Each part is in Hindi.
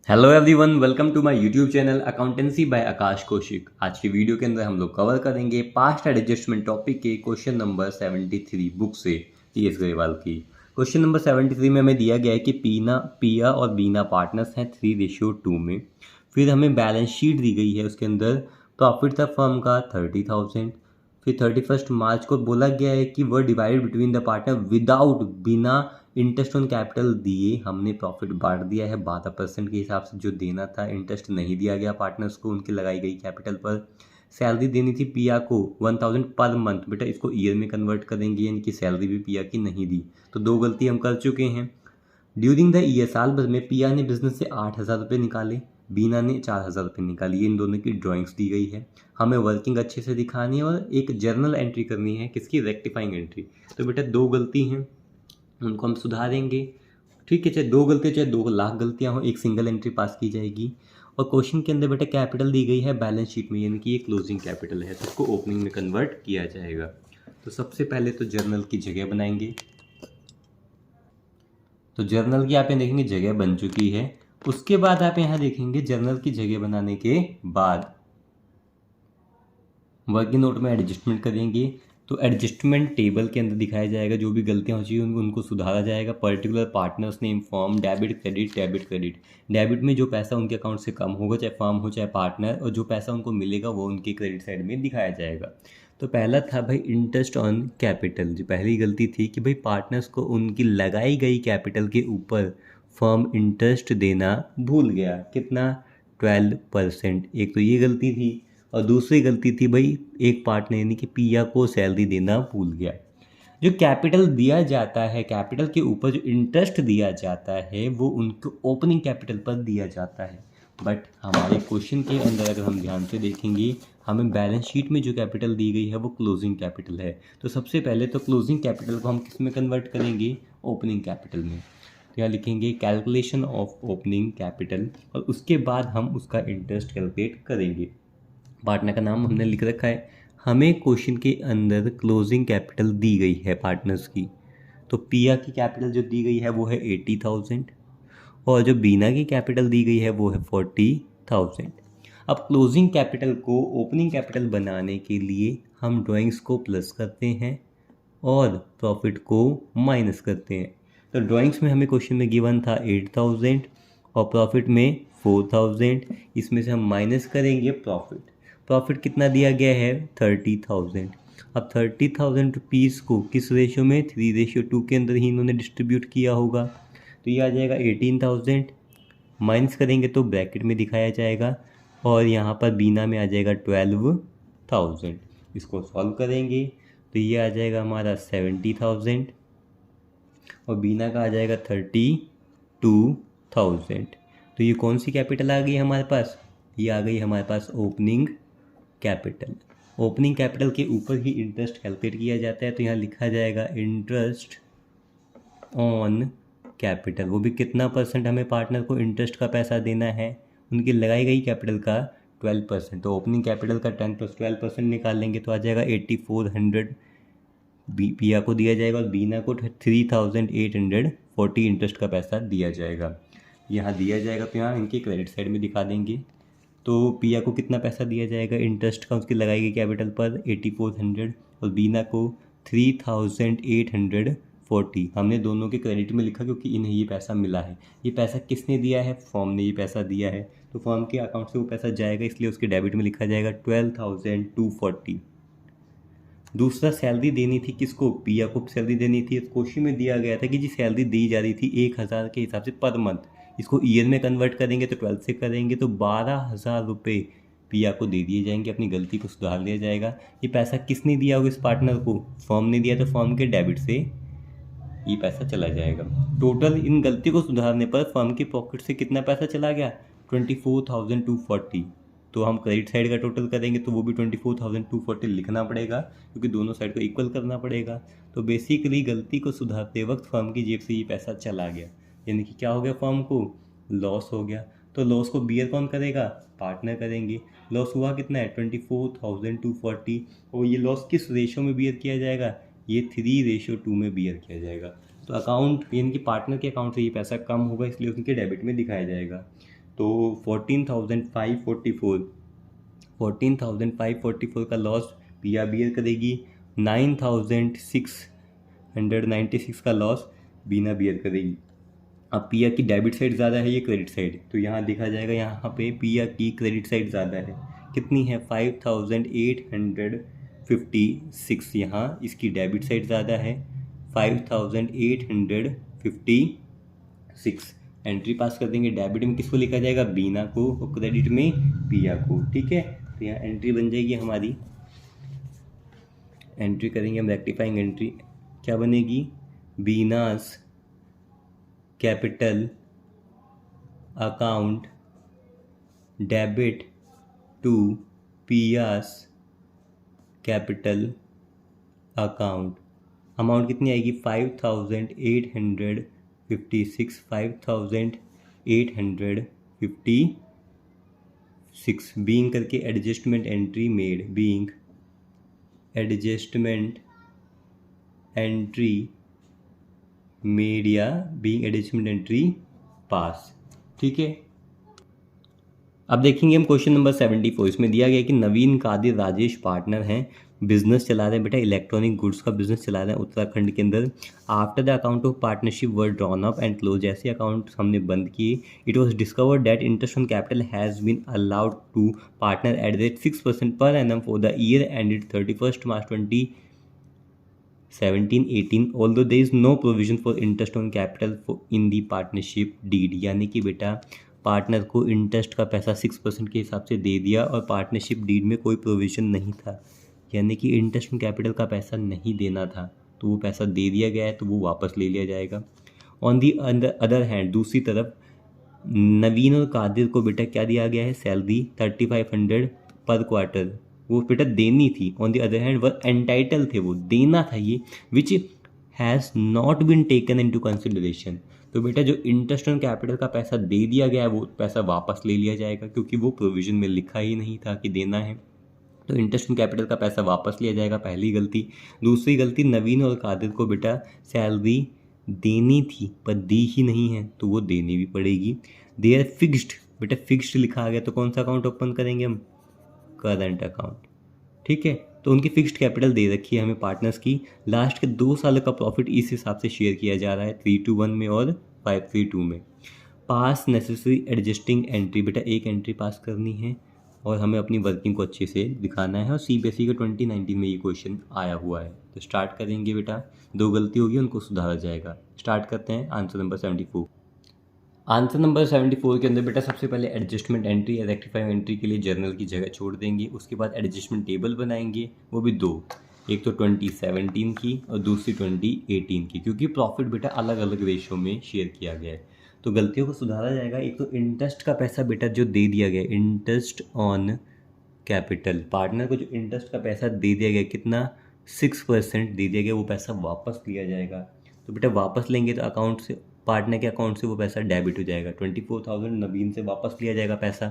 Hello everyone, welcome to my YouTube channel accountancy by Akash Kaushik. आज की वीडियो के अंदर हम लोग कवर करेंगे पास्ट एडजस्टमेंट टॉपिक के क्वेश्चन नंबर 73 बुक से टीएस ग्रेवाल की। क्वेश्चन नंबर 73 में हमें दिया गया है कि पिया और बीना पार्टनर्स हैं 3:2 में। फिर हमें बैलेंस शीट दी गई है, उसके अंदर प्रॉफिट था फर्म का 30,000। फिर 31 मार्च को बोला गया है कि वह divide between the partner without बिना इंटरेस्ट ऑन कैपिटल दिए हमने प्रॉफिट बांट दिया है 12% के हिसाब से। जो देना था इंटरेस्ट नहीं दिया गया पार्टनर्स को उनकी लगाई गई कैपिटल पर। सैलरी देनी थी पिया को 1000 पर मंथ। बेटा इसको ईयर में कन्वर्ट करेंगे, यानी कि सैलरी भी पिया की नहीं दी। तो दो गलती हम कर चुके हैं। ड्यूरिंग द ईयर साल भर में पिया ने बिजनेस से 8,000 रुपये निकाले, बीना ने 4,000 रुपये निकाली। इन दोनों की ड्राइंग्स दी गई है, हमें वर्किंग अच्छे से दिखानी है और एक जर्नल एंट्री करनी है, किसकी, रेक्टिफाइंग एंट्री। तो बेटा दो गलती हैं, उनको हम सुधारेंगे। ठीक है, चाहे दो गलतियाँ चाहे 2 लाख गलतियाँ हो, एक सिंगल एंट्री पास की जाएगी। और क्वेश्चन के अंदर बेटा कैपिटल दी गई है बैलेंस शीट में, यानी कि ये क्लोजिंग कैपिटल है, तो इसको ओपनिंग में कन्वर्ट किया जाएगा। तो सबसे पहले तो जर्नल की जगह बनाएंगे। तो जर्नल की आप यहाँ देखेंगे जगह बन चुकी है। उसके बाद आप यहाँ देखेंगे जर्नल की जगह बनाने के बाद वर्किंग नोट में एडजस्टमेंट करेंगे। तो एडजस्टमेंट टेबल के अंदर दिखाया जाएगा जो भी गलतियाँ हो चाहिए उनको सुधारा जाएगा। Particular partners name form, debit credit, debit credit. Debit में जो पैसा उनके अकाउंट से कम होगा, चाहे फॉर्म हो चाहे पार्टनर, और जो पैसा उनको मिलेगा वो उनकी क्रेडिट साइड में दिखाया जाएगा। तो पहला था भाई इंटरेस्ट ऑन कैपिटल। जो पहली गलती थी कि भाई पार्टनर्स को उनकी लगाई गई कैपिटल के ऊपर फर्म इंटरेस्ट देना भूल गया। कितना? 12%। एक तो ये गलती थी, और दूसरी गलती थी भाई एक पार्टनर यानी कि पिया को सैलरी देना भूल गया। जो कैपिटल दिया जाता है, कैपिटल के ऊपर जो इंटरेस्ट दिया जाता है वो उनको ओपनिंग कैपिटल पर दिया जाता है। बट हमारे क्वेश्चन के अंदर अगर हम ध्यान से देखेंगे, हमें बैलेंस शीट में जो कैपिटल दी गई है वो क्लोजिंग कैपिटल है। तो सबसे पहले तो क्लोजिंग कैपिटल को हम किस में कन्वर्ट करेंगे? ओपनिंग कैपिटल में। तो यहाँ लिखेंगे कैलकुलेशन ऑफ ओपनिंग कैपिटल, और उसके बाद हम उसका इंटरेस्ट कैलकुलेट करेंगे। पार्टनर का नाम हमने लिख रखा है। हमें क्वेश्चन के अंदर क्लोजिंग कैपिटल दी गई है पार्टनर्स की। तो पिया की कैपिटल जो दी गई है वो है 80,000, और जो बीना की कैपिटल दी गई है वो है 40,000। अब क्लोजिंग कैपिटल को ओपनिंग कैपिटल बनाने के लिए हम ड्राइंग्स को प्लस करते हैं और प्रॉफिट को माइनस करते हैं। तो ड्राइंग्स में हमें क्वेश्चन में गिवन था 8,000 और प्रॉफिट में 4,000। इसमें से हम माइनस करेंगे प्रॉफिट। प्रॉफिट कितना दिया गया है? 30,000। अब 30,000 रुपीज़ को किस रेशो में? 3:2 के अंदर ही इन्होंने डिस्ट्रीब्यूट किया होगा। तो ये आ जाएगा 18,000। माइनस करेंगे तो ब्रैकेट में दिखाया जाएगा, और यहाँ पर बीना में आ जाएगा 12,000। इसको सॉल्व करेंगे तो ये आ जाएगा हमारा 70,000, और बीना का आ जाएगा 32,000। तो ये कौन सी कैपिटल आ गई हमारे पास? ये आ गई हमारे पास ओपनिंग कैपिटल। ओपनिंग कैपिटल के ऊपर ही इंटरेस्ट कैलकुलेट किया जाता है। तो यहाँ लिखा जाएगा इंटरेस्ट ऑन कैपिटल। वो भी कितना परसेंट हमें पार्टनर को इंटरेस्ट का पैसा देना है? उनकी लगाई गई कैपिटल का 12%। तो ओपनिंग कैपिटल का 10 + 12% निकाल लेंगे तो आ जाएगा 8400 पिया को दिया जाएगा, और बीना को 3,840 इंटरेस्ट का पैसा दिया जाएगा। यहाँ दिया जाएगा तो यहाँ इनकी क्रेडिट साइड में दिखा देंगे। तो पिया को कितना पैसा दिया जाएगा इंटरेस्ट का उसकी लगाई गई कैपिटल पर? 8400, और बीना को 3,840। हमने दोनों के क्रेडिट में लिखा क्योंकि इन्हें ये पैसा मिला है। ये पैसा किसने दिया है? फर्म ने ये पैसा दिया है। तो फर्म के अकाउंट से वो पैसा जाएगा, इसलिए उसके डेबिट में लिखा जाएगा 12,240। दूसरा, सैलरी देनी थी किसको? पिया को सैलरी देनी थी। क्वेश्चन में दिया गया था कि जी सैलरी दी जा रही थी 1,000 के हिसाब से पर मंथ। इसको ईयर में कन्वर्ट करेंगे तो 12 से करेंगे तो 12,000 रुपये पिया को दे दिए जाएंगे। अपनी गलती को सुधार लिया जाएगा। ये पैसा किसने दिया होगा इस पार्टनर को? फर्म ने दिया, तो फर्म के डेबिट से ये पैसा चला जाएगा। टोटल इन गलती को सुधारने पर फर्म की पॉकेट से कितना पैसा चला गया? 24,240। तो हम क्रेडिट साइड का टोटल करेंगे तो वो भी 24,240 लिखना पड़ेगा, क्योंकि दोनों साइड को इक्वल करना पड़ेगा। तो बेसिकली गलती को सुधारते वक्त फर्म की जेब से ये पैसा चला गया, यानी कि क्या हो गया? फर्म को लॉस हो गया। तो लॉस को बियर कौन करेगा? पार्टनर करेंगे। लॉस हुआ कितना है? 24,240। और ये लॉस किस रेशो में बियर किया जाएगा? ये 3:2 में बियर किया जाएगा। तो अकाउंट यानी कि पार्टनर के अकाउंट से ये पैसा कम होगा, इसलिए उनके डेबिट में दिखाया जाएगा। तो 14,544 का लॉस पिया बियर करेगी, 9,696 का लॉस बीना बियर करेगी। अब पिया की डेबिट साइड ज़्यादा है, ये क्रेडिट साइड, तो यहाँ देखा जाएगा यहाँ पे पिया की क्रेडिट साइड ज़्यादा है, कितनी है 5,856, यहाँ इसकी डेबिट साइड ज़्यादा है 5,856। एंट्री पास कर देंगे, डेबिट में किसको लिखा जाएगा, बीना को, और क्रेडिट में पिया को। ठीक है, तो यहाँ एंट्री बन जाएगी हमारी, एंट्री करेंगे हम रेक्टिफाइंग एंट्री, क्या बनेगी, बीनास कैपिटल अकाउंट डेबिट टू पियास कैपिटल अकाउंट। अमाउंट कितनी आएगी 5,856, 5,856। बीइंग करके adjustment entry made, being adjustment entry made या बीइंग एडजस्टमेंट एंट्री पास। ठीक है, अब देखेंगे हम क्वेश्चन नंबर 74। इसमें दिया गया है कि नवीन, कादिर, राजेश पार्टनर हैं, बिजनेस चला रहे हैं बेटा, इलेक्ट्रॉनिक गुड्स का बिजनेस चला रहे हैं उत्तराखंड के अंदर। After the account of partnership were drawn up and close, जैसे अकाउंट हमने बंद किए, it was discovered that interest on capital has been allowed to partner at the rate 6% per annum for the year ended 31 March 2017-18, although there is no provision for interest on capital in the partnership deed। यानी कि बेटा पार्टनर को इंटरेस्ट का पैसा 6% के हिसाब से दे दिया और पार्टनरशिप डीड में कोई प्रोविज़न नहीं था, यानी कि इंटरेस्ट ऑन कैपिटल का पैसा नहीं देना था, तो वो पैसा दे दिया गया है, तो वो वापस ले लिया जाएगा। ऑन दी अदर हैंड, दूसरी तरफ नवीन और कादिर को बेटा क्या दिया गया है, सैलरी 3,500 पर क्वार्टर, वो बेटा देनी थी। ऑन दी अदर हैंड वह एंटाइटल थे, वो देना था ये, which has not been taken into consideration. तो बेटा जो इंटरेस्ट ऑन कैपिटल का पैसा दे दिया गया है वो पैसा वापस ले लिया जाएगा, क्योंकि वो प्रोविजन में लिखा ही नहीं था कि देना है, तो इंटरेस्ट ऑन कैपिटल का पैसा वापस लिया जाएगा, पहली गलती। दूसरी गलती, नवीन और कादिर को बेटा सैलरी देनी थी पर दी ही नहीं है, तो वो देनी भी पड़ेगी। दे आर फिक्स्ड, बेटा फिक्स्ड लिखा आ गया, तो कौन सा अकाउंट ओपन करेंगे हम, करंट अकाउंट। ठीक है, तो उनकी फिक्स्ड कैपिटल दे रखी है हमें पार्टनर्स की, लास्ट के 2 साल का प्रॉफिट इस हिसाब से शेयर किया जा रहा है 3:1 में और 5:2 में। पास नेसेसरी एडजस्टिंग एंट्री, बेटा एक एंट्री पास करनी है और हमें अपनी वर्किंग को अच्छे से दिखाना है, और CBSE का 2019 में ये क्वेश्चन आया हुआ है। तो स्टार्ट करेंगे बेटा, 2 गलती होगी उनको सुधारा जाएगा। स्टार्ट करते हैं आंसर नंबर 74। आंसर नंबर 74 के अंदर बेटा सबसे पहले एडजस्टमेंट एंट्री या रेक्टिफाइंग एंट्री के लिए जर्नल की जगह छोड़ देंगे, उसके बाद एडजस्टमेंट टेबल बनाएंगे, वो भी 2, एक तो 2017 की और दूसरी 2018 की, क्योंकि प्रॉफिट बेटा अलग अलग रेशो में शेयर किया गया है, तो गलतियों को सुधारा जाएगा। एक तो इंटरेस्ट का पैसा बेटा जो दे दिया गया, इंटरेस्ट ऑन कैपिटल, पार्टनर को जो इंटरेस्ट का पैसा दे दिया गया, कितना 6% दे दिया गया, वो पैसा वापस लिया जाएगा। तो बेटा वापस लेंगे तो अकाउंट से, पार्टनर के अकाउंट से वो पैसा डेबिट हो जाएगा, 24,000 नवीन से वापस लिया जाएगा पैसा,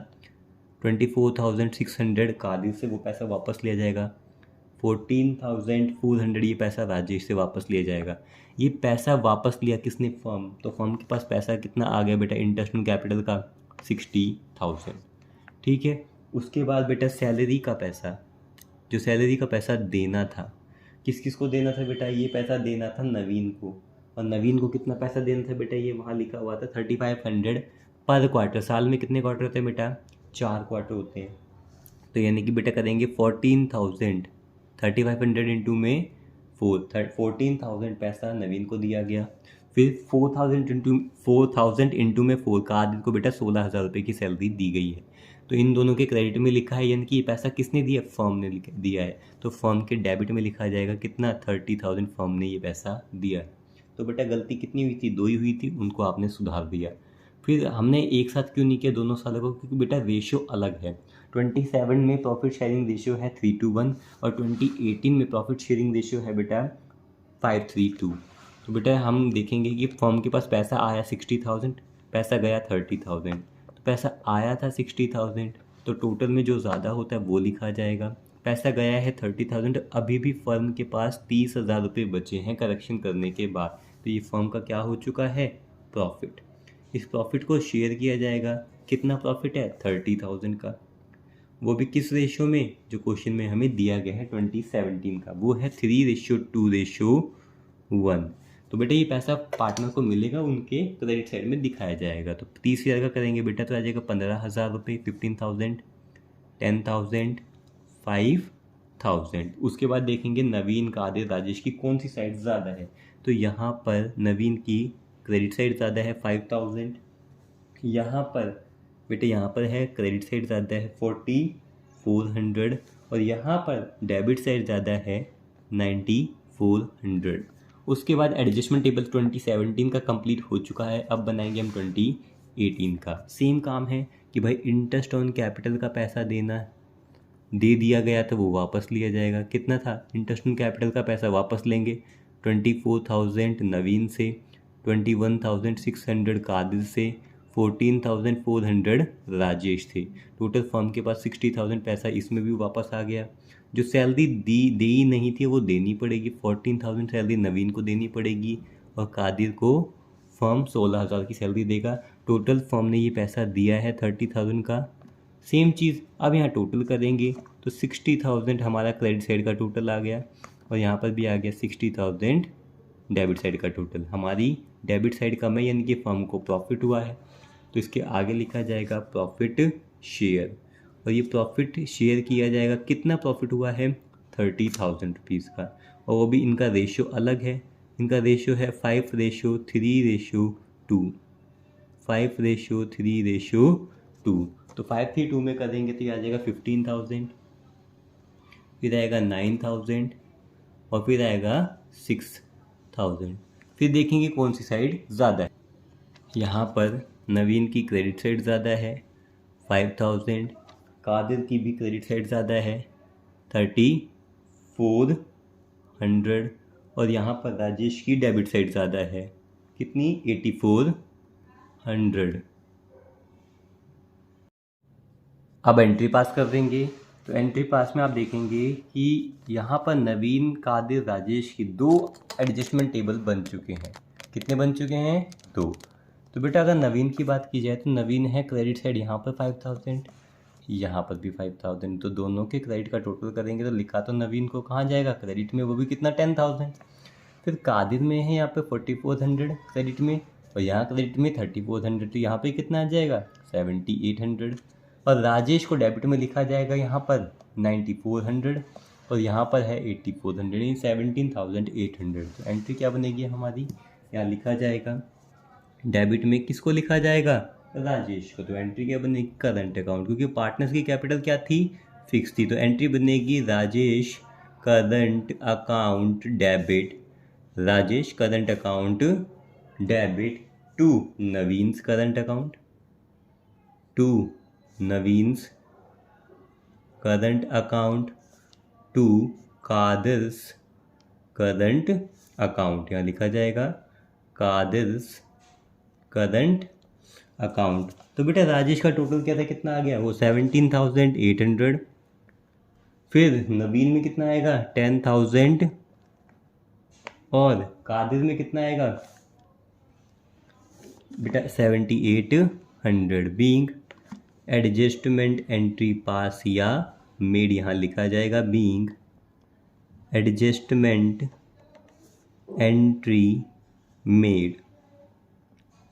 24,600 कादिर से वो पैसा वापस लिया जाएगा, 14,400 ये पैसा राजेश से वापस लिया जाएगा। ये पैसा वापस लिया किसने, फर्म, तो फर्म के पास पैसा कितना आ गया बेटा इंटरेस्ट ऑन कैपिटल का 60,000। ठीक है, उसके बाद बेटा सैलरी का पैसा, जो सैलरी का पैसा देना था, किस किस को देना था बेटा, ये पैसा देना था नवीन को, और नवीन को कितना पैसा देना था बेटा, ये वहाँ लिखा हुआ था 3,500 पर क्वार्टर। साल में कितने क्वार्टर होते हैं बेटा, 4 क्वार्टर होते हैं, तो यानी कि बेटा करेंगे 14,000, 3,500 इंटू में 14,000 पैसा नवीन को दिया गया, फिर 4,000 इंटू में 4 का आदित्य को बेटा 16,000 रुपये की सैलरी दी गई है, तो इन दोनों के क्रेडिट में लिखा है, यानी कि ये पैसा किसने दिया, फर्म ने दिया है, तो फर्म के डेबिट में लिखा जाएगा कितना, 30,000 फर्म ने ये पैसा दिया है। तो बेटा गलती कितनी हुई थी, 2 ही हुई थी, उनको आपने सुधार दिया। फिर हमने एक साथ क्यों नहीं किया दोनों सालों को, क्योंकि बेटा रेशो अलग है। 27 में प्रॉफिट शेयरिंग रेशियो है 3:1 और 2018 में प्रॉफिट शेयरिंग रेशियो है बेटा 5:2। तो बेटा हम देखेंगे कि फर्म के पास पैसा आया 60,000, पैसा गया 30,000, तो पैसा आया था 60,000, तो टोटल में जो ज़्यादा होता है वो लिखा जाएगा। पैसा गया है 30,000, अभी भी फर्म के पास 30,000 रुपये बचे हैं करेक्शन करने के बाद, तो ये फर्म का क्या हो चुका है, प्रॉफिट। इस प्रॉफिट को शेयर किया जाएगा कितना प्रॉफिट है 30,000 का, वो भी किस रेशो में, जो क्वेश्चन में हमें दिया गया है 2017 का, वो है 3:2:1। तो बेटा ये पैसा पार्टनर को मिलेगा, उनके क्रेडिट साइड में दिखाया जाएगा। तो 30,000 का करेंगे बेटा तो आ जाएगा 15,000 रुपये, 15,000, 10,000, 5,000। उसके बाद देखेंगे नवीन, कादिर, राजेश की कौन सी साइड ज़्यादा है। तो यहाँ पर नवीन की क्रेडिट साइड ज़्यादा है 5,000, यहाँ पर बेटे यहाँ पर है क्रेडिट साइड ज़्यादा है 4,400, और यहाँ पर डेबिट साइड ज़्यादा है 9,400। उसके बाद एडजस्टमेंट टेबल 2017 का कंप्लीट हो चुका है। अब बनाएंगे हम 2018 का। सेम काम है कि भाई इंटरेस्ट ऑन कैपिटल का पैसा देना दे दिया गया तो वो वापस लिया जाएगा। कितना था इंटरेस्ट ऑन कैपिटल का पैसा, वापस लेंगे 24,000 नवीन से, 21,600 कादिर से, 14,400 राजेश थे। टोटल फर्म के पास 60,000 पैसा इसमें भी वापस आ गया। जो सैलरी दी ही नहीं थी वो देनी पड़ेगी, 14,000 सैलरी नवीन को देनी पड़ेगी और कादिर को फर्म 16,000 की सैलरी देगा। टोटल फर्म ने ये पैसा दिया है 30,000 का। सेम चीज़ अब यहाँ टोटल करेंगे तो 60,000 हमारा क्रेडिट साइड का टोटल आ गया और यहाँ पर भी आ गया 60,000 डेबिट साइड का टोटल। हमारी डेबिट साइड कम है यानी कि फर्म को प्रॉफिट हुआ है, तो इसके आगे लिखा जाएगा प्रॉफिट शेयर, और ये प्रॉफिट शेयर किया जाएगा। कितना प्रॉफिट हुआ है 30,000 रुपीज़ का, और वो भी इनका रेशो अलग है। इनका रेशो है 5:3:2, 5:3:2। तो 5:3:2 में करेंगे तो ये आ जाएगा 15,000, फिर आएगा 9,000 और फिर आएगा 6,000। फिर देखेंगे कौन सी साइड ज़्यादा है। यहाँ पर नवीन की क्रेडिट साइड ज़्यादा है 5,000, कादिर की भी क्रेडिट साइड ज़्यादा है 3,400, और यहाँ पर राजेश की डेबिट साइड ज़्यादा है कितनी 8,400। अब एंट्री पास कर देंगे। तो एंट्री पास में आप देखेंगे कि यहाँ पर नवीन, कादिर, राजेश की 2 एडजस्टमेंट टेबल बन चुके हैं। कितने बन चुके हैं 2। तो बेटा अगर नवीन की बात की जाए तो नवीन है क्रेडिट साइड यहाँ पर 5,000, यहाँ पर भी 5,000, तो दोनों के क्रेडिट का टोटल करेंगे तो लिखा तो नवीन को कहाँ जाएगा क्रेडिट में, वो भी कितना 10,000। फिर कादिर में है यहाँ पे 4,400 क्रेडिट में, और यहाँ क्रेडिट में 3,400, तो यहाँ पे कितना आ जाएगा 7,800। और राजेश को डेबिट में लिखा जाएगा यहाँ पर 9,400 और यहाँ पर है 8,400, यानी 17,800। तो एंट्री क्या बनेगी हमारी, यहाँ लिखा जाएगा डेबिट में किसको लिखा जाएगा राजेश को। तो एंट्री क्या बनेगी करंट अकाउंट, क्योंकि पार्टनर्स की कैपिटल क्या थी फिक्स थी। तो एंट्री बनेगी Rajesh current account debit, Rajesh current account debit to Naveen's current account, to Naveen's current account, to Kadir's current account. यहाँ लिखा जाएगा कादिर्स करंट अकाउंट। तो बेटा राजेश का टोटल क्या था, कितना आ गया वो 17,800। फिर नवीन में कितना आएगा 10,000 और कादिर में कितना आएगा बेटा 7,800। बीइंग एडजस्टमेंट एंट्री पास या मेड, यहाँ लिखा जाएगा बीइंग एडजस्टमेंट एंट्री मेड।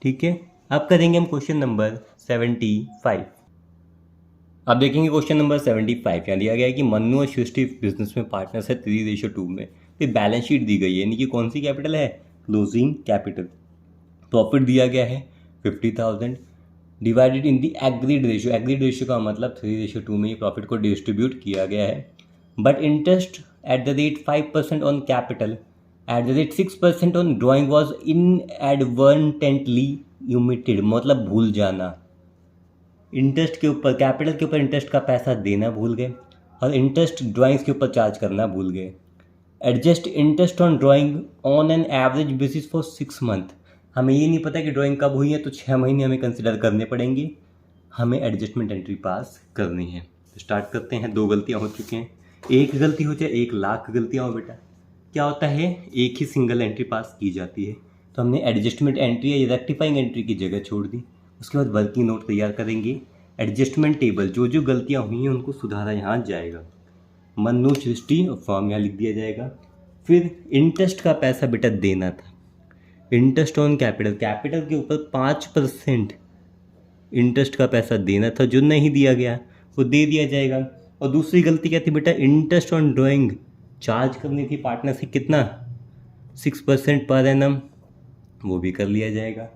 ठीक है, अब करेंगे हम क्वेश्चन नंबर 75। अब देखेंगे क्वेश्चन नंबर 75। यहाँ दिया गया है कि मन्नू और सृष्टि बिजनेस में पार्टनर्स है 3:2 में। फिर बैलेंस शीट दी गई है, यानी कि कौन सी कैपिटल है क्लोजिंग कैपिटल। प्रॉफिट दिया गया है 50,000 divided in the agreed ratio. Agreed ratio का मतलब 3:2 में ही प्रॉफिट को डिस्ट्रीब्यूट किया गया है। But interest eight the rate 5% on capital eight the rate 6% on drawing was inadvertently omitted, मतलब भूल जाना। इंटरेस्ट के ऊपर, कैपिटल के ऊपर इंटरेस्ट का पैसा देना भूल गए और इंटरेस्ट ड्राइंग्स के ऊपर चार्ज करना भूल गए। Adjust interest on drawing on an average basis for 6 month. हमें ये नहीं पता कि ड्राइंग कब हुई है, तो 6 महीने हमें कंसिडर करने पड़ेंगे। हमें एडजस्टमेंट एंट्री पास करनी है। तो स्टार्ट करते हैं। 2 गलतियाँ हो चुकी हैं। एक गलती हो चाहे 1,00,000 गलतियाँ हो बेटा, क्या होता है एक ही सिंगल एंट्री पास की जाती है। तो हमने एडजस्टमेंट एंट्री या रेक्टिफाइंग एंट्री की जगह छोड़ दी। उसके बाद वर्किंग नोट तैयार करेंगे। एडजस्टमेंट टेबल, जो जो गलतियाँ हुई हैं उनको सुधारा यहाँ जाएगा। मन्नू, सृष्टि और फॉर्म यहाँ लिख दिया जाएगा। फिर इंटरेस्ट का पैसा बेटा देना था, इंटरेस्ट ऑन कैपिटल, कैपिटल के ऊपर 5% इंटरेस्ट का पैसा देना था, जो नहीं दिया गया वो दे दिया जाएगा। और दूसरी गलती क्या थी बेटा, इंटरेस्ट ऑन ड्राइंग चार्ज करनी थी पार्टनर से, कितना 6% पर एनम, वो भी कर लिया जाएगा।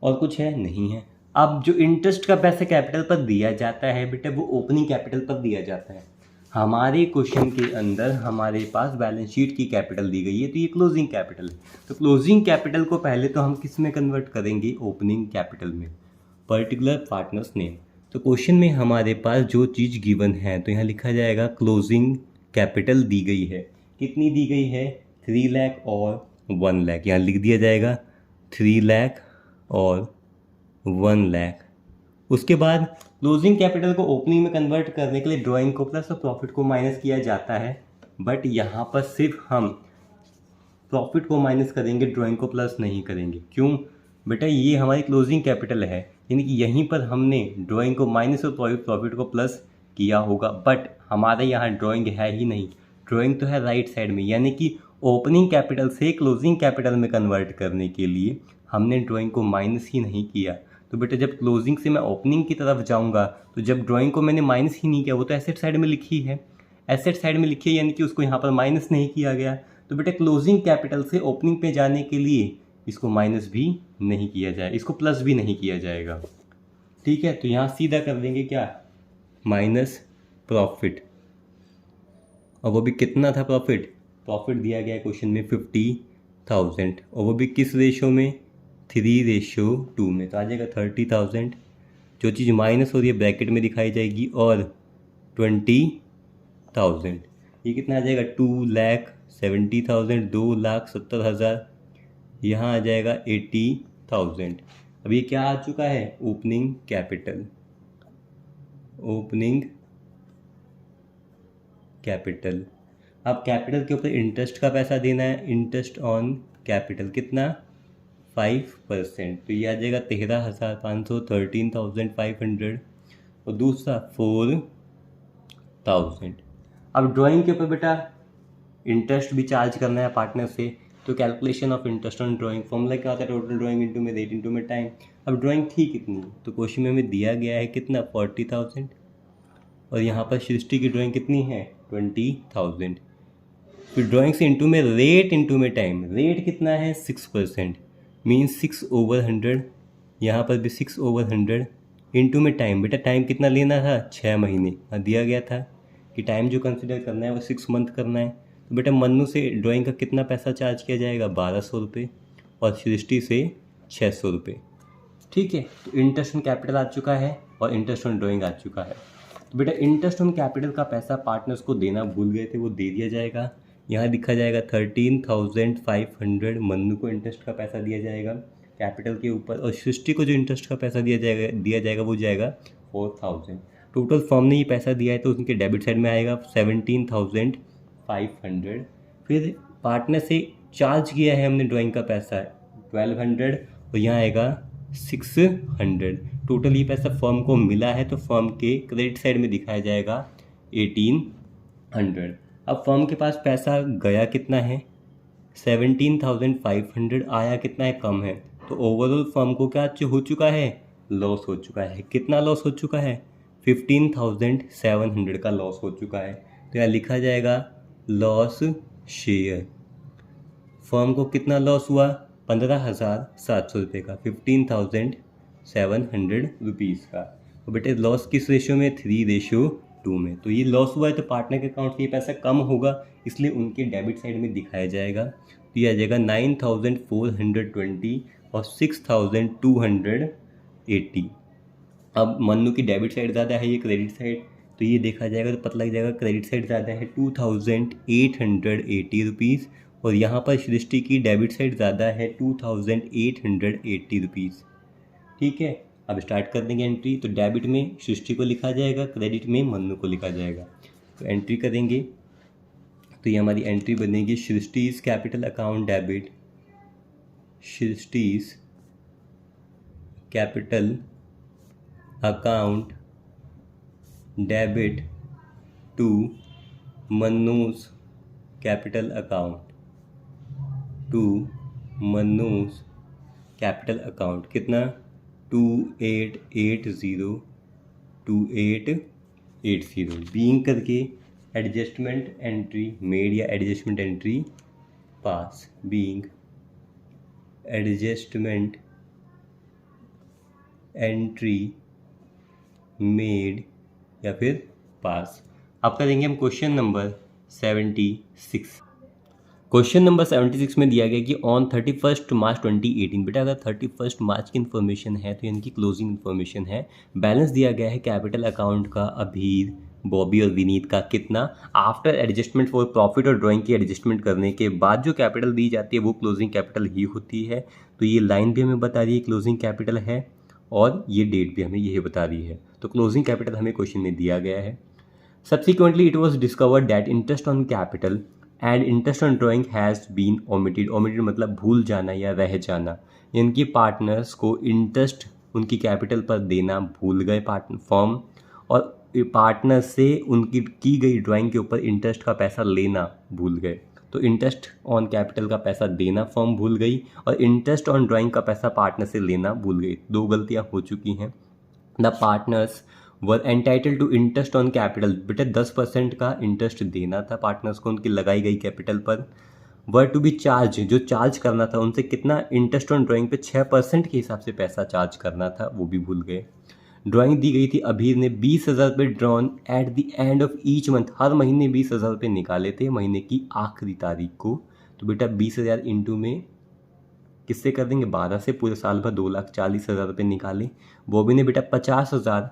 और कुछ है नहीं है। अब जो इंटरेस्ट का पैसा कैपिटल पर दिया जाता है बेटा, वो ओपनिंग कैपिटल पर दिया जाता है। हमारे क्वेश्चन के अंदर हमारे पास बैलेंस शीट की कैपिटल दी गई है, तो ये क्लोजिंग कैपिटल है। तो क्लोजिंग कैपिटल को पहले तो हम किस में कन्वर्ट करेंगे, ओपनिंग कैपिटल में, पर्टिकुलर पार्टनर्स नेम। तो क्वेश्चन में हमारे पास जो चीज़ गिवन है तो यहाँ लिखा जाएगा क्लोजिंग कैपिटल दी गई है, कितनी दी गई है, 3 लाख और 1 लाख, यहाँ लिख दिया जाएगा 3 लाख और 1 लाख। उसके बाद क्लोजिंग कैपिटल को ओपनिंग में कन्वर्ट करने के लिए ड्राइंग को प्लस और प्रॉफिट को माइनस किया जाता है, बट यहाँ पर सिर्फ हम प्रॉफिट को माइनस करेंगे, ड्राइंग को प्लस नहीं करेंगे। क्यों बेटा, ये हमारी क्लोजिंग कैपिटल है, यानी कि यहीं पर हमने ड्राइंग को माइनस और प्रॉफिट को प्लस किया होगा, बट हमारे यहाँ ड्राइंग है ही नहीं, ड्राइंग तो है राइट साइड में, यानी कि ओपनिंग कैपिटल से क्लोजिंग कैपिटल में कन्वर्ट करने के लिए हमने ड्राइंग को माइनस ही नहीं किया। तो बेटा जब क्लोजिंग से मैं ओपनिंग की तरफ जाऊंगा तो जब ड्राइंग को मैंने माइनस ही नहीं किया, वो तो एसेट साइड में लिखी है, एसेट साइड में लिखी है, यानी कि उसको यहाँ पर माइनस नहीं किया गया। तो बेटा क्लोजिंग कैपिटल से ओपनिंग पे जाने के लिए इसको माइनस भी नहीं किया जाए, इसको प्लस भी नहीं किया जाएगा। ठीक है, तो यहाँ सीधा कर देंगे क्या, माइनस प्रॉफिट, और वो भी कितना था प्रॉफिट, प्रॉफिट दिया गया है क्वेश्चन में 50,000, और वो भी किस रेशो में, 3:2 में, तो आ जाएगा 30,000। जो चीज़ माइनस हो रही है ब्रैकेट में दिखाई जाएगी, और 20,000, ये कितना आ जाएगा, 2,70,000, 2,70,000, यहाँ आ जाएगा 80,000। अब ये क्या आ चुका है, ओपनिंग कैपिटल, ओपनिंग कैपिटल। अब कैपिटल के ऊपर इंटरेस्ट का पैसा देना है, इंटरेस्ट ऑन कैपिटल कितना, 5%, तो ये आ जाएगा 13,500, 13,500, और दूसरा 4,000। अब ड्राइंग के ऊपर बेटा इंटरेस्ट भी चार्ज करना है पार्टनर से, तो calculation of interest on drawing formula क्या होता है, टोटल ड्राइंग इंटू में रेट इंटू में टाइम। अब ड्राइंग थी कितनी, तो क्वेश्चन में हमें दिया गया है कितना, 40,000, और यहाँ पर सृष्टि की ड्राइंग कितनी है, 20,000। फिर ड्राइंग से इंटू में रेट इंटू में टाइम, रेट कितना है 6%, मीन्स 6/100, यहाँ पर भी 6/100, इंटू में टाइम, बेटा टाइम कितना लेना था, 6 महीने, दिया गया था कि टाइम जो कंसिडर करना है वो 6 मंथ करना है। तो बेटा मन्नू से ड्राइंग का कितना पैसा चार्ज किया जाएगा, 1,200 रुपये, और सृष्टि से 600 रुपये। ठीक है, तो इंटरेस्ट ऑन कैपिटल आ चुका है और इंटरेस्ट ऑन ड्राइंग आ चुका है। तो बेटा इंटरेस्ट ऑन कैपिटल का पैसा पार्टनर्स को देना भूल गए थे, वो दे दिया जाएगा, यहाँ लिखा जाएगा 13,500, मन्नू को इंटरेस्ट का पैसा दिया जाएगा कैपिटल के ऊपर, और सृष्टि को जो इंटरेस्ट का पैसा दिया जाएगा वो जाएगा 4,000। टोटल फॉर्म ने ये पैसा दिया है तो उनके डेबिट साइड में आएगा 17,500। फिर पार्टनर से चार्ज किया है हमने ड्राइंग का पैसा 1,200, और यहाँ आएगा 600। टोटल ये पैसा फर्म को मिला है, तो फर्म के क्रेडिट साइड में दिखाया जाएगा 1,800। अब फर्म के पास पैसा गया कितना है, 17,500, आया कितना है, कम है, तो ओवरऑल फर्म को क्या हो चुका है, लॉस हो चुका है। कितना लॉस हो चुका है, 15,700 का लॉस हो चुका है। तो यहाँ लिखा जाएगा लॉस शेयर, फर्म को कितना लॉस हुआ, 15,700 रुपये का, 15,700 रुपीज़ का। तो बेटे लॉस किस रेशियो में, 3:2 में। तो ये लॉस हुआ है तो पार्टनर के अकाउंट से ये पैसा कम होगा, इसलिए उनके डेबिट साइड में दिखाया जाएगा। तो ये आ जाएगा 9,420 और 6,280। अब मन्नू की डेबिट साइड ज़्यादा है, ये क्रेडिट साइड, तो ये देखा जाएगा तो पता लग जाएगा क्रेडिट साइड ज़्यादा है 2,880 रुपीज़, और यहाँ पर सृष्टि की डेबिट साइड ज़्यादा है 2,880 रुपीज़। ठीक है, अब स्टार्ट कर देंगे एंट्री। तो डेबिट में सृष्टि को लिखा जाएगा, क्रेडिट में मन्नू को लिखा जाएगा। तो एंट्री करेंगे तो ये हमारी एंट्री बनेगी, सृष्टि's कैपिटल अकाउंट डेबिट, सृष्टि's capital account debit to Mannu's capital account to Mannu's capital account कितना 2880 बीइंग करके एडजस्टमेंट एंट्री मेड या adjustment entry pass being adjustment entry made या फिर पास। अब करेंगे हम क्वेश्चन नंबर 76। क्वेश्चन नंबर 76 में दिया गया कि ऑन 31 मार्च 2018, बेटा अगर 31 मार्च की इन्फॉर्मेशन है तो यानी कि क्लोजिंग इन्फॉर्मेशन है, बैलेंस दिया गया है कैपिटल अकाउंट का अभीर, बॉबी और विनीत का कितना, आफ्टर एडजस्टमेंट फॉर प्रॉफिट और ड्राइंग की एडजस्टमेंट करने के बाद जो कैपिटल दी जाती है वो क्लोजिंग कैपिटल ही होती है। तो ये लाइन भी हमें बता रही है क्लोजिंग कैपिटल है और ये डेट भी हमें यही बता रही है। तो क्लोजिंग कैपिटल हमें क्वेश्चन में दिया गया है। Subsequently it was discovered that interest on capital and interest on drawing has been omitted. Omitted मतलब भूल जाना या रह जाना, इनकी पार्टनर्स को इंटरेस्ट उनकी कैपिटल पर देना भूल गए पार्टनर फॉर्म, और पार्टनर से उनकी की गई ड्राइंग के ऊपर इंटरेस्ट का पैसा लेना भूल गए। तो इंटरेस्ट ऑन कैपिटल का पैसा देना फॉर्म भूल गई और इंटरेस्ट ऑन ड्राइंग का पैसा पार्टनर से लेना भूल गई। दो गलतियां हो चुकी हैं। The partners were entitle to interest on capital, बेटा 10% का इंटरेस्ट देना था पार्टनर्स को उनकी लगाई गई कैपिटल पर। वर टू बी चार्ज, जो चार्ज करना था उनसे कितना इंटरेस्ट ऑन ड्राइंग पे 6% के हिसाब से पैसा चार्ज करना था, वो भी भूल गए। ड्राइंग दी गई थी अभीर ने 20,000 रुपये drawn at the end of each month, हर महीने 20,000 रुपये निकाले थे महीने की आखिरी तारीख को। तो बेटा 20,000 इंटू में किससे कर देंगे 12 से, पूरे साल भर 2,40,000 रुपये निकाले। बॉबी ने बेटा 50,000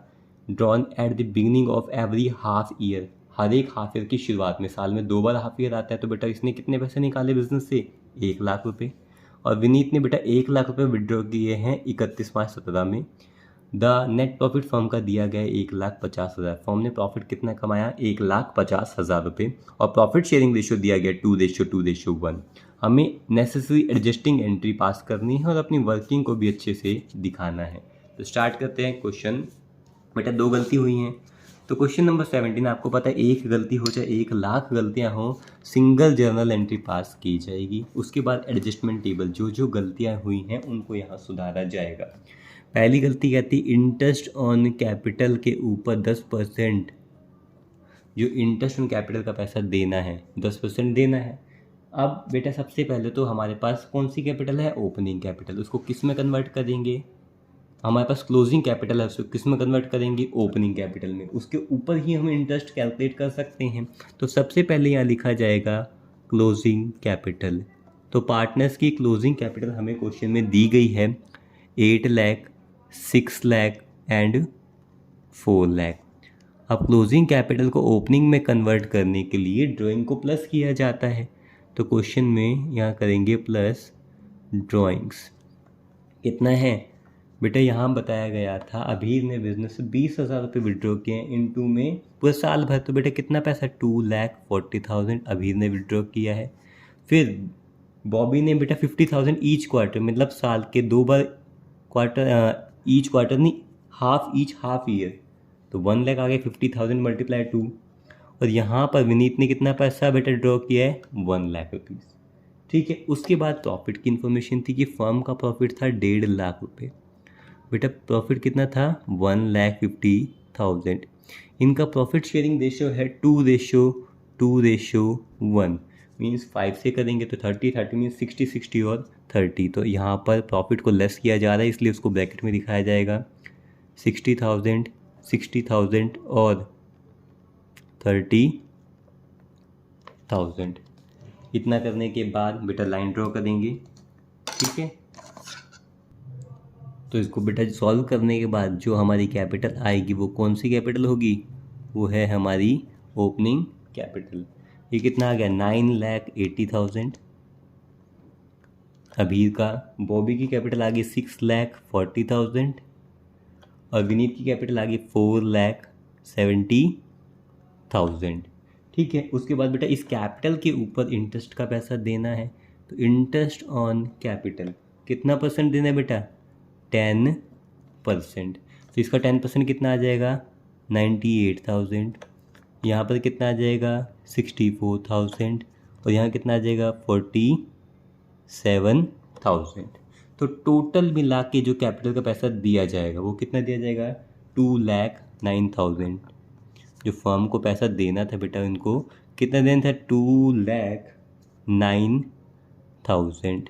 drawn at the beginning of every half year, हर एक हाफ ईयर की शुरुआत में, साल में 2 बार हाफ ईयर आता है। तो बेटा इसने कितने पैसे निकाले बिजनेस से 1 लाख रुपये। और विनीत ने बेटा 1 लाख रुपये विड्रॉ किए हैं 31 मार्च 17 में। द नेट प्रॉफिट फर्म का दिया गया 1,50,000। फर्म ने प्रॉफिट कितना कमाया 1,50,000 रुपये। और प्रॉफिट शेयरिंग रेशियो दिया गया 2:2:1। हमें नेसेसरी एडजस्टिंग एंट्री पास करनी है और अपनी वर्किंग को भी अच्छे से दिखाना है। तो स्टार्ट करते हैं क्वेश्चन। बेटा 2 गलती हुई हैं। तो क्वेश्चन नंबर 17 आपको पता है 1 गलती हो चाहे 1 लाख गलतियां हो, सिंगल जर्नल एंट्री पास की जाएगी। उसके बाद एडजस्टमेंट टेबल, जो जो गलतियां हुई हैं उनको यहाँ सुधारा जाएगा। पहली गलती कहती इंटरेस्ट ऑन कैपिटल के ऊपर 10%, जो इंटरेस्ट ऑन कैपिटल का पैसा देना है 10% देना है। अब बेटा सबसे पहले तो हमारे पास कौन सी कैपिटल है, ओपनिंग कैपिटल, उसको किस में कन्वर्ट करेंगे, हमारे पास क्लोजिंग कैपिटल है उसको किस में कन्वर्ट करेंगे, ओपनिंग कैपिटल में। उसके ऊपर ही हम इंटरेस्ट कैलकुलेट कर सकते हैं। तो सबसे पहले यहाँ लिखा जाएगा क्लोजिंग कैपिटल। तो पार्टनर्स की क्लोजिंग कैपिटल हमें क्वेश्चन में दी गई है 8 लाख, 6 लाख एंड 4 लाख। अब क्लोजिंग कैपिटल को ओपनिंग में कन्वर्ट करने के लिए ड्राइंग को प्लस किया जाता है। तो क्वेश्चन में यहाँ करेंगे प्लस ड्राइंग्स। कितना है बेटा, यहाँ बताया गया था अभीर ने बिजनेस से 20,000 रुपये विड्रॉ किए हैं इनटू में पूरे साल भर। तो बेटा कितना पैसा 2,40,000 अभीर ने विड्रॉ किया है। फिर बॉबी ने बेटा 50,000 ईच क्वार्टर, मतलब साल के 2 बार क्वार्टर, ईच क्वार्टर नहीं हाफ ईयर। तो 1 लाख आ गया 50,000 मल्टीप्लाई 2। और यहाँ पर विनीत ने कितना पैसा बेटा ड्रॉ किया है 1 लाख रुपीज़। ठीक है। उसके बाद प्रॉफिट की इन्फॉर्मेशन थी कि फर्म का प्रॉफिट था 1.5 लाख रुपये। बेटा प्रॉफिट कितना था 1,50,000। इनका प्रॉफिट शेयरिंग रेशियो है 2:1, मीन्स 5 से करेंगे तो 30 मीन्स 60 और 30। तो यहाँ पर प्रॉफिट को लेस किया जा रहा है इसलिए उसको ब्रैकेट में दिखाया जाएगा 60,000 और 30,000। इतना करने के बाद बेटा लाइन ड्रॉ करेंगे। ठीक है। तो इसको बेटा सॉल्व करने के बाद जो हमारी कैपिटल आएगी वो कौन सी कैपिटल होगी, वो है हमारी ओपनिंग कैपिटल। ये कितना आ गया 9,80,000 अभीर का। बॉबी की कैपिटल आ गई 6,40,000 और विनीत की कैपिटल आ गई 4,70,000। ठीक है। उसके बाद बेटा इस कैपिटल के ऊपर इंटरेस्ट का पैसा देना है। तो इंटरेस्ट ऑन कैपिटल कितना % देना है बेटा 10%। 10%, तो इसका 10% कितना आ जाएगा 98,000। यहाँ पर कितना आ जाएगा 64,000 और यहाँ कितना आ जाएगा 47,000। तो टोटल मिला के जो कैपिटल का पैसा दिया जाएगा वो कितना दिया जाएगा 2,09,000। जो फर्म को पैसा देना था बेटा इनको कितना देना था 2,09,000।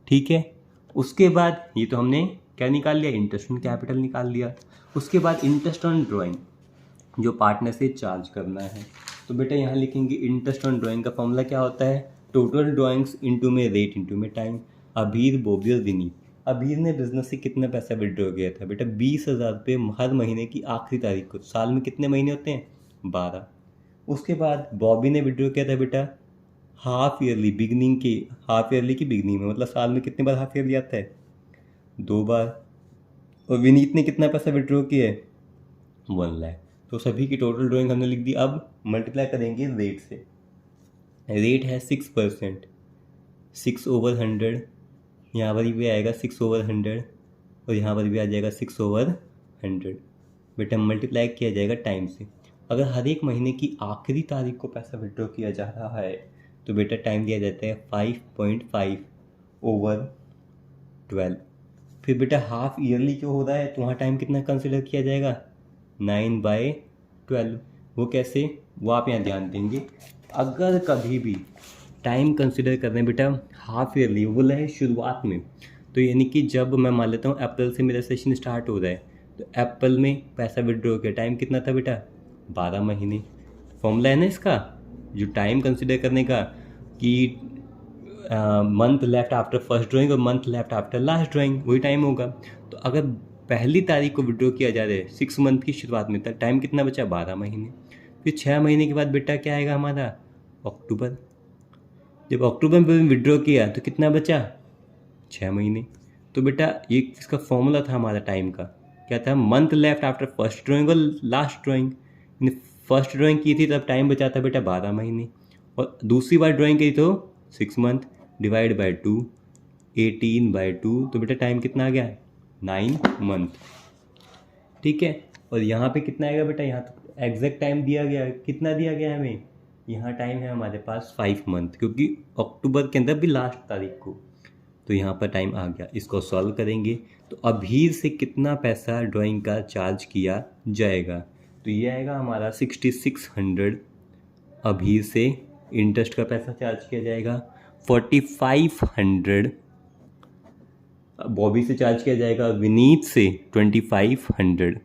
ठीक है, उसके बाद ये तो हमने क्या निकाल लिया, इंटरेस्ट ऑन कैपिटल निकाल लिया। उसके बाद इंटरेस्ट ऑन ड्राइंग जो पार्टनर से चार्ज करना है, तो बेटा यहाँ लिखेंगे इंटरेस्ट ऑन ड्राइंग का फॉर्मूला क्या होता है, टोटल ड्राइंग्स इंटू में रेट इंटू में टाइम। अबीर, बॉबी और विनीत, अबीर ने बिजनेस से कितना पैसा विड्रॉ किया था बेटा 20,000 रुपये हर महीने की आखिरी तारीख को। साल में कितने महीने होते हैं 12। उसके बाद बॉबी ने विड्रॉ किया था बेटा हाफ ईयरली बिगनिंग के, हाफ ईयरली की बिगनिंग में, मतलब साल में कितने बार हाफ ईयरली आता है 2 बार। और विनीत ने कितना पैसा विड्रॉ किया है 1 लाख। तो सभी की टोटल ड्राइंग हमने लिख दी। अब मल्टीप्लाई करेंगे रेट से। रेट है 6%, 6/100, यहाँ पर भी आएगा 6/100 और यहाँ पर भी आ जाएगा 6/100। बेटा मल्टीप्लाई किया जाएगा टाइम से। अगर हर एक महीने की आखिरी तारीख को पैसा विड्रॉ किया जा रहा है तो बेटा टाइम दिया जाता है 5.5/12। फिर बेटा हाफ ईयरली क्यों हो रहा है तो वहाँ टाइम कितना कंसिडर किया जाएगा 9/12। वो कैसे, वो आप यहाँ ध्यान देंगे। अगर कभी भी टाइम कंसिडर कर रहे हैं बेटा हाफ ईयरली, वो बोला है शुरुआत में, तो यानी कि जब मैं मान लेता हूँ अप्रैल से मेरा सेशन स्टार्ट हो रहा है तो अप्रैल में पैसा विड्रॉ किया, टाइम कितना था बेटा 12 महीने। फॉर्मूला है ना इसका जो टाइम कंसिडर करने का कि month left after first drawing और month left after last drawing, वही टाइम होगा। तो अगर पहली तारीख को विड्रॉ किया जा रहा है 6 मंथ की शुरुआत में, तक टाइम कितना बचा 12 महीने। फिर 6 महीने के बाद बेटा क्या आएगा हमारा अक्टूबर। जब अक्टूबर में विड्रॉ किया तो कितना बचा 6 महीने। तो बेटा ये इसका फॉर्मूला था हमारा टाइम का, क्या था month left after first drawing और लास्ट ड्राइंग। फर्स्ट ड्राइंग की थी तब टाइम बचा था बेटा 12 महीने और दूसरी बार ड्राइंग की तो 6 मंथ डिवाइड बाय 2, 18/2, तो बेटा टाइम कितना आ गया 9 मंथ। ठीक है, और यहाँ पे कितना आएगा बेटा, यहाँ तो एग्जैक्ट टाइम दिया गया, कितना दिया गया हमें, यहाँ टाइम है हमारे पास 5 मंथ, क्योंकि अक्टूबर के अंदर भी लास्ट तारीख को, तो यहाँ पर टाइम आ गया। इसको सॉल्व करेंगे तो अभी से कितना पैसा ड्राइंग का चार्ज किया जाएगा, तो ये आएगा हमारा 6600 अभी से इंटरेस्ट का पैसा चार्ज किया जाएगा, 4500 बॉबी से चार्ज किया जाएगा, विनीत से 2500।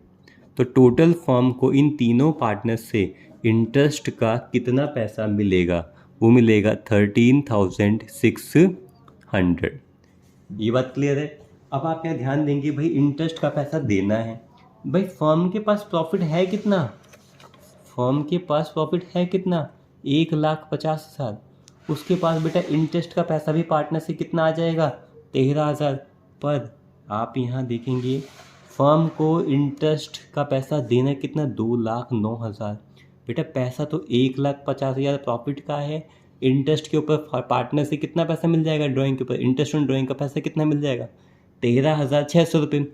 तो टोटल फर्म को इन तीनों पार्टनर्स से इंटरेस्ट का कितना पैसा मिलेगा, वो मिलेगा 13,600। ये बात क्लियर है। अब आप यहाँ ध्यान देंगे भाई इंटरेस्ट का पैसा देना है, भाई फर्म के पास प्रॉफिट है कितना, फर्म के पास प्रॉफिट है कितना 1,50,000। उसके पास बेटा इंटरेस्ट का पैसा भी पार्टनर से कितना आ जाएगा 13,000। पर आप यहाँ देखेंगे फर्म को इंटरेस्ट का पैसा देना कितना 2,09,000। बेटा पैसा तो 1,50,000 प्रॉफिट का है, इंटरेस्ट के ऊपर पार्टनर से कितना पैसा मिल जाएगा ड्राइंग के ऊपर, इंटरेस्ट ऑन ड्राइंग का पैसा कितना मिल जाएगा 13,600 रुपये।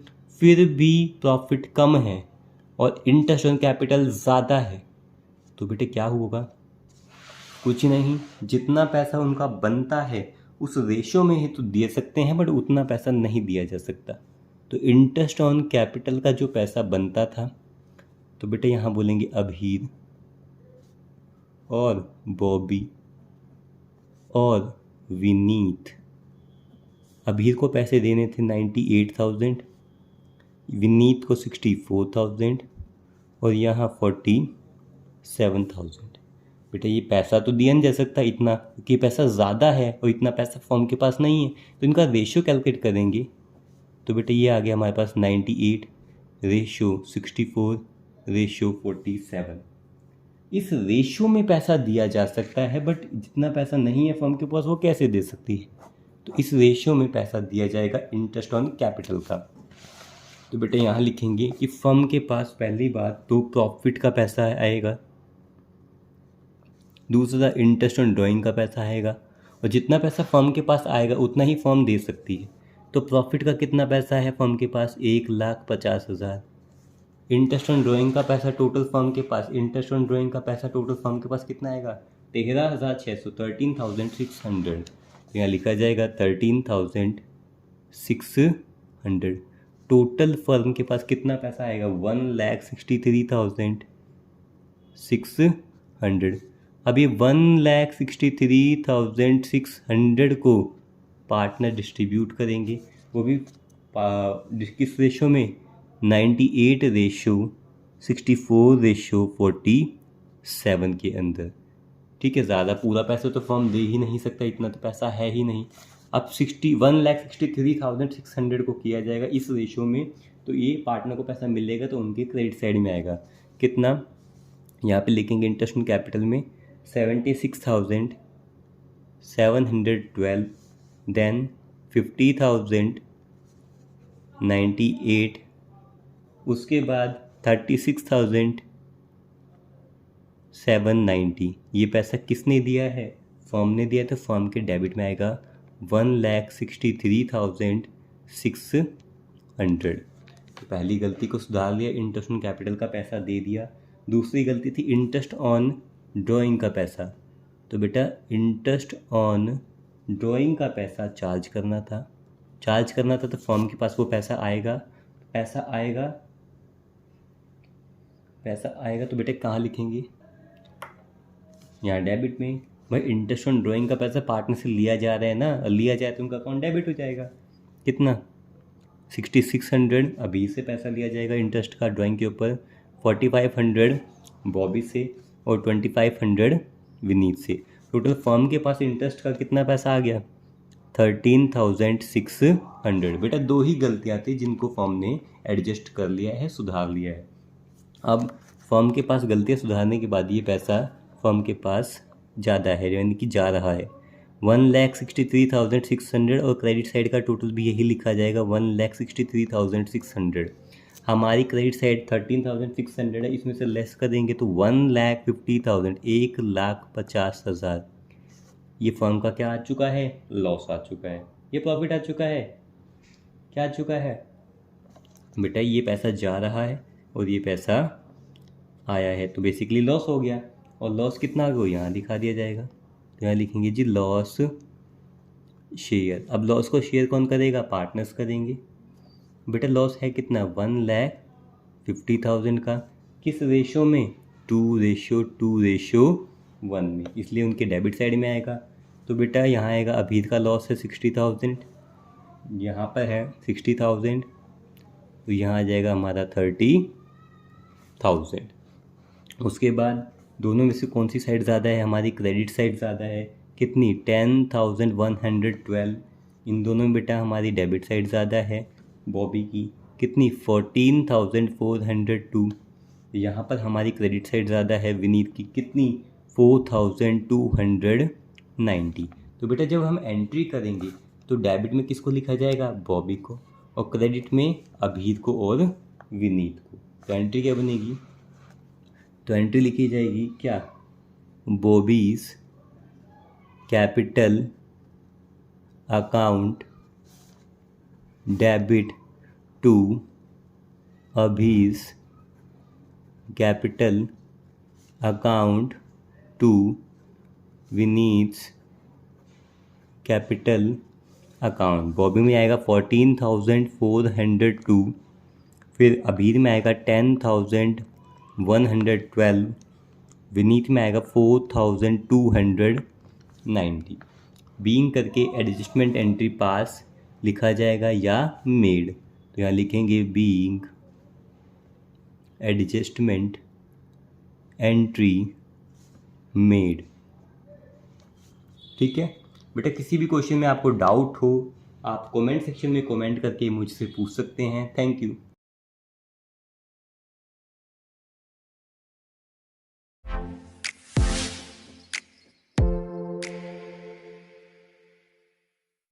फिर भी प्रॉफिट कम है और इंटरेस्ट ऑन कैपिटल ज़्यादा है, तो बेटे क्या होगा, कुछ नहीं, जितना पैसा उनका बनता है उस रेशो में ही तो दे सकते हैं, बट उतना पैसा नहीं दिया जा सकता। तो इंटरेस्ट ऑन कैपिटल का जो पैसा बनता था, तो बेटे यहाँ बोलेंगे अभीर और बॉबी और विनीत। अभीर को पैसे देने थे 98,000, विनीत को 64,000 और यहाँ 47,000। बेटा ये पैसा तो दिया नहीं जा सकता इतना, क्योंकि पैसा ज़्यादा है और इतना पैसा फर्म के पास नहीं है, तो इनका रेशियो कैलकुलेट करेंगे। तो बेटा ये आ गया हमारे पास 98 रेशियो 64 रेशियो 47। इस रेशियो में पैसा दिया जा सकता है, बट जितना पैसा नहीं है फर्म के पास वो कैसे दे सकती है, तो इस रेशियो में पैसा दिया जाएगा इंटरेस्ट ऑन कैपिटल का। तो बेटा यहाँ लिखेंगे कि फर्म के पास पहली बात तो प्रॉफिट का पैसा आएगा, दूसरा इंटरेस्ट ऑन ड्राइंग का पैसा आएगा, और जितना पैसा फर्म के पास आएगा उतना ही फर्म दे सकती है। तो प्रॉफिट का कितना पैसा है फर्म के पास? 1,50,000। इंटरेस्ट ऑन ड्राइंग का पैसा टोटल फर्म के पास, इंटरेस्ट ऑन ड्राइंग का पैसा टोटल फर्म के पास कितना आएगा? 13,600, 13,600। यहाँ लिखा जाएगा 13,600। टोटल फर्म के पास कितना पैसा आएगा? 1,63,600। अब ये 1,63,600 को पार्टनर डिस्ट्रीब्यूट करेंगे, वो भी किस रेशो में? 98/64/47 के अंदर। ठीक है, ज़्यादा पूरा पैसा तो फर्म दे ही नहीं सकता, इतना तो पैसा है ही नहीं। अब 1,63,600 को किया जाएगा इस रेशो में, तो ये पार्टनर को पैसा मिलेगा तो उनके क्रेडिट साइड में आएगा। कितना? यहाँ पे लिखेंगे इंटरेस्ट ऑन कैपिटल में 76,712, देन 50,098, उसके बाद 36,790। ये पैसा किसने दिया है? फर्म ने दिया, तो फर्म के डेबिट में आएगा 1,63,600। तो पहली गलती को सुधार लिया, इंटरेस्ट ऑन कैपिटल का पैसा दे दिया। दूसरी गलती थी इंटरेस्ट ऑन ड्राइंग का पैसा। तो बेटा इंटरेस्ट ऑन ड्राइंग का पैसा चार्ज करना था तो फर्म के पास वो पैसा आएगा तो बेटे कहाँ लिखेंगे? यहाँ डेबिट में। भाई इंटरेस्ट ऑन ड्राइंग का पैसा पार्टनर से लिया जा रहा है ना, लिया जाए तो उनका अकाउंट डेबिट हो जाएगा। कितना? 6,600 अभी से पैसा लिया जाएगा इंटरेस्ट का ड्राइंग के ऊपर, 4,500 बॉबी से और 2,500 विनीत से। टोटल फर्म के पास इंटरेस्ट का कितना पैसा आ गया? 13,600। बेटा दो ही गलतियाँ थी जिनको फर्म ने एडजस्ट कर लिया है, सुधार लिया है। अब फर्म के पास गलतियाँ सुधारने के बाद ये पैसा फर्म के पास ज़्यादा है, यानी कि जा रहा है 1,63,600, और क्रेडिट साइड का टोटल भी यही लिखा जाएगा 1,63,600। हमारी क्रेडिट साइड 13,600 है, इसमें से लेस करेंगे तो 1,50,000, 1,50,000। ये फर्म का क्या आ चुका है? लॉस आ चुका है। ये प्रॉफिट आ चुका है। क्या आ चुका है बेटा? ये पैसा जा रहा है और ये पैसा आया है, तो बेसिकली लॉस हो गया। और लॉस कितना आ गया यहाँ दिखा दिया जाएगा, तो यहाँ लिखेंगे जी लॉस शेयर। अब लॉस को शेयर कौन करेगा? पार्टनर्स करेंगे। बेटा लॉस है कितना? 1,50,000 का। किस रेशो में? 2:1 में, इसलिए उनके डेबिट साइड में आएगा। तो बेटा यहाँ आएगा, अभी का लॉस है 60,000, यहाँ पर है 60,000, तो यहाँ आ जाएगा हमारा 30,000। उसके बाद दोनों में से कौन सी साइड ज़्यादा है? हमारी क्रेडिट साइड ज़्यादा है। कितनी? 10,112। इन दोनों में बेटा हमारी डेबिट साइड ज़्यादा है बॉबी की। कितनी? 14,402। यहाँ पर हमारी क्रेडिट साइड ज़्यादा है विनीत की। कितनी? 4,290। तो बेटा जब हम एंट्री करेंगे तो डेबिट में किसको लिखा जाएगा? बॉबी को, और क्रेडिट में अभीत को और विनीत को। तो एंट्री क्या बनेगी? तो एंट्री लिखी जाएगी क्या? Bobby's capital account debit to Abhi's capital account to Vineet's capital account. Bobby में आएगा 14,402, फिर अभीर में आएगा 10,112, विनीत में आएगा 4,290। बीइंग करके एडजस्टमेंट एंट्री पास लिखा जाएगा या मेड। तो यहाँ लिखेंगे बीइंग एडजस्टमेंट एंट्री मेड। ठीक है बेटा, किसी भी क्वेश्चन में आपको डाउट हो आप कमेंट सेक्शन में कमेंट करके मुझसे पूछ सकते हैं। Thank you.